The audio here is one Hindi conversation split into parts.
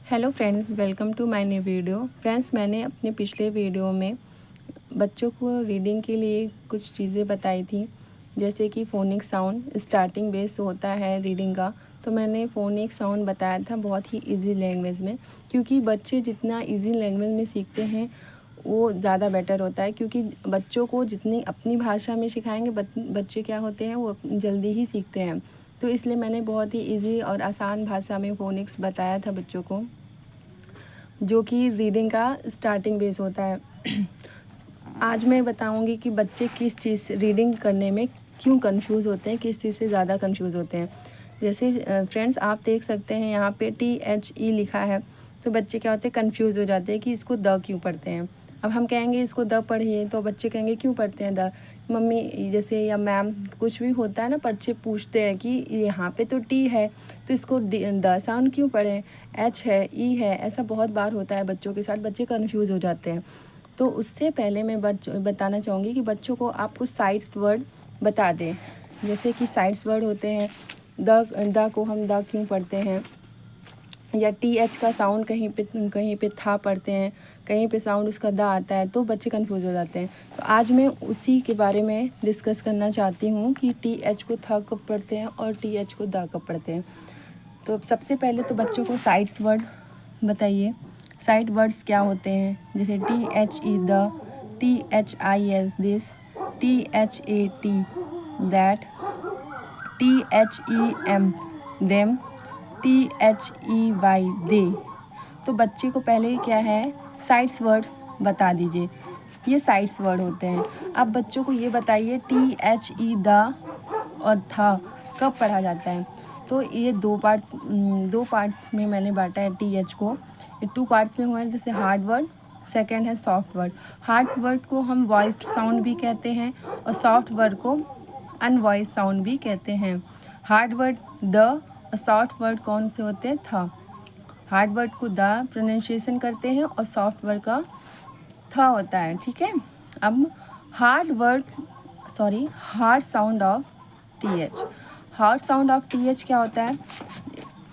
Hello friends, welcome to my new video. Friends, मैंने अपने पिछले वीडियो में बच्चों को रीडिंग के लिए कुछ चीज़ें बताई थी, जैसे कि फोनिक साउंड स्टार्टिंग बेस होता है रीडिंग का। तो मैंने फोनिक साउंड बताया था बहुत ही इजी लैंग्वेज में, क्योंकि बच्चे जितना इजी लैंग्वेज में सीखते हैं वो ज़्यादा बेटर होता है। क्योंकि बच्चों को जितनी अपनी भाषा में सिखाएंगे बच्चे क्या होते हैं वो जल्दी ही सीखते हैं। तो इसलिए मैंने बहुत ही इजी और आसान भाषा में फोनिक्स बताया था बच्चों को, जो कि रीडिंग का स्टार्टिंग बेस होता है। आज मैं बताऊंगी कि बच्चे किस चीज़ रीडिंग करने में क्यों कंफ्यूज होते हैं, किस चीज़ से ज़्यादा कंफ्यूज होते हैं। जैसे फ्रेंड्स, आप देख सकते हैं यहाँ पे THE लिखा है, तो बच्चे क्या होते हैं, कंफ्यूज हो जाते हैं कि इसको द क्यों पढ़ते हैं। अब हम कहेंगे इसको द पढ़िए, तो बच्चे कहेंगे क्यों पढ़ते हैं द मम्मी, जैसे या मैम, कुछ भी होता है ना, बच्चे पूछते हैं कि यहाँ पे तो टी है तो इसको द साउंड क्यों पढ़ें, एच है, ई है। ऐसा बहुत बार होता है बच्चों के साथ, बच्चे कंफ्यूज हो जाते हैं। तो उससे पहले मैं बताना चाहूँगी कि बच्चों को आप कुछ साइड्स वर्ड बता दें। जैसे कि साइड्स वर्ड होते हैं, द को हम द क्यों पढ़ते हैं, या TH का साउंड कहीं पे था पढ़ते हैं, कहीं पे साउंड उसका दा आता है, तो बच्चे कंफ्यूज हो जाते हैं। तो आज मैं उसी के बारे में डिस्कस करना चाहती हूँ कि TH को था कब पढ़ते हैं और TH को दा कब पढ़ते हैं। तो सबसे पहले तो बच्चों को साइड्स वर्ड बताइए। साइड वर्ड्स क्या होते हैं, जैसे THE the, THIS this, THAT that, THEM them, THEY दे। तो बच्चे को पहले क्या है, साइड्स वर्ड्स बता दीजिए। ये साइड्स वर्ड होते हैं। अब बच्चों को ये बताइए THE द और था कब पढ़ा जाता है। तो ये दो पार्ट में मैंने बांटा है TH को। ये 2 पार्ट्स में हुआ है, जैसे हार्ड वर्ड, सेकेंड है सॉफ्ट वर्ड। हार्ड वर्ड को हम वॉइस्ड साउंड भी कहते हैं और सॉफ्ट वर्ड को अनवॉइस साउंड भी कहते हैं। हार्ड वर्ड द और सॉफ्ट वर्ड कौन से होते हैं, था। हार्ड वर्ड को द प्रोनाउंसिएशन करते हैं और सॉफ्ट वर्ड का था होता है, ठीक है। अब hard sound of TH। Hard sound of TH क्या होता है,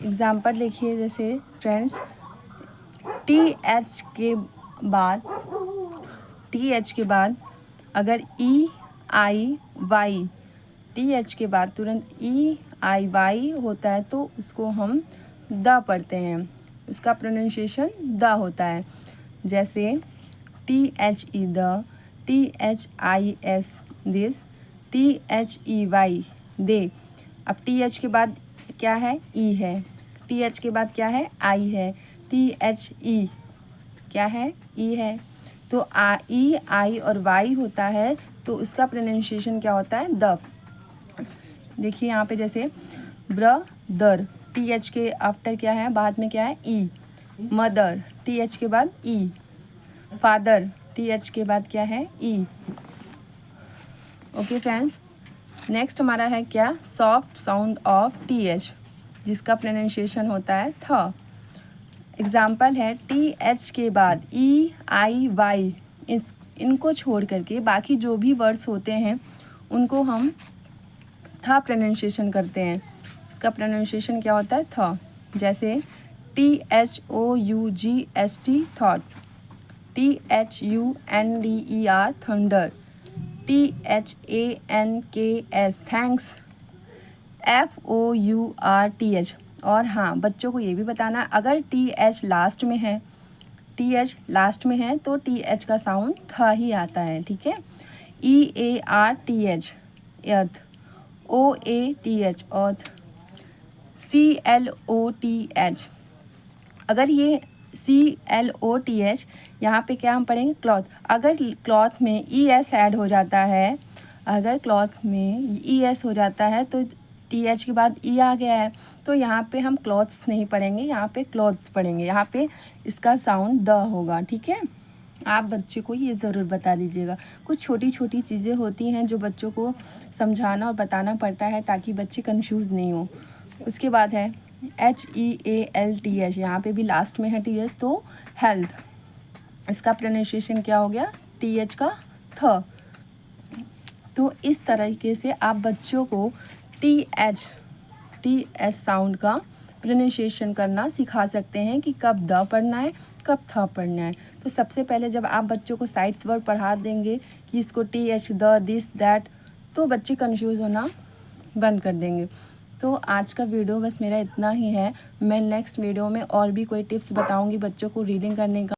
एग्जाम्पल देखिए। जैसे फ्रेंड्स, TH के बाद अगर EIY, TH के बाद तुरंत EIY होता है तो उसको हम द पढ़ते हैं, उसका प्रोनाउंसिएशन द होता है। जैसे THE the, THIS this, THEY दे। अब TH के बाद क्या है, E है। TH के बाद क्या है, I है। THE क्या है, E है। तो E, I और Y होता है तो उसका प्रोनाउंसिएशन क्या होता है, द। देखिए यहाँ पे जैसे ब्रदर, TH के आफ्टर क्या है, बाद में क्या है, E। मदर, TH के बाद E। फादर, TH के बाद क्या है, E। ओके फ्रेंड्स, नेक्स्ट हमारा है क्या, सॉफ्ट साउंड ऑफ TH, जिसका प्रोनाउंसिएशन होता है थ। एग्जाम्पल है TH के बाद EIY, इनको छोड़ करके बाकी जो भी वर्ड्स होते हैं उनको हम था प्रोनाउंसिएशन करते हैं। उसका प्रोनाउंसिएशन क्या होता है, थ। जैसे THOUGST thought, THUNDER thunder, THANKS thanks, FOURTH। और हाँ, बच्चों को ये भी बताना, अगर TH लास्ट में है, TH लास्ट में है तो TH का साउंड था ही आता है, ठीक है। EARTH अर्थ, OATH अर्थ, CLOTH। अगर ये CLOTH यहाँ पे क्या हम पढ़ेंगे, क्लॉथ। अगर क्लॉथ में ES ऐड हो जाता है, अगर क्लॉथ में ES हो जाता है तो TH के बाद E आ गया है, तो यहाँ पे हम क्लॉथ्स नहीं पढ़ेंगे, यहाँ पे क्लॉथ्स पढ़ेंगे। यहाँ पे इसका साउंड द होगा, ठीक है। आप बच्चे को ये ज़रूर बता दीजिएगा। कुछ छोटी छोटी चीज़ें होती हैं जो बच्चों को समझाना और बताना पड़ता है ताकि बच्चे कंफ्यूज नहीं हो। उसके बाद है HEALTH, यहाँ पे भी लास्ट में है TH, तो हेल्थ। इसका प्रोनाउंसिएशन क्या हो गया, TH का थ। तो इस तरीके से आप बच्चों को TH साउंड का प्रोनाउंसिएशन करना सिखा सकते हैं कि कब द पढ़ना है, कब थ पढ़ना है। तो सबसे पहले जब आप बच्चों को साइड्स वर्ड पढ़ा देंगे कि इसको T H the this that, तो बच्चे कंफ्यूज होना बंद कर देंगे। तो आज का वीडियो बस मेरा इतना ही है। मैं नेक्स्ट वीडियो में और भी कोई टिप्स बताऊंगी बच्चों को रीडिंग करने का।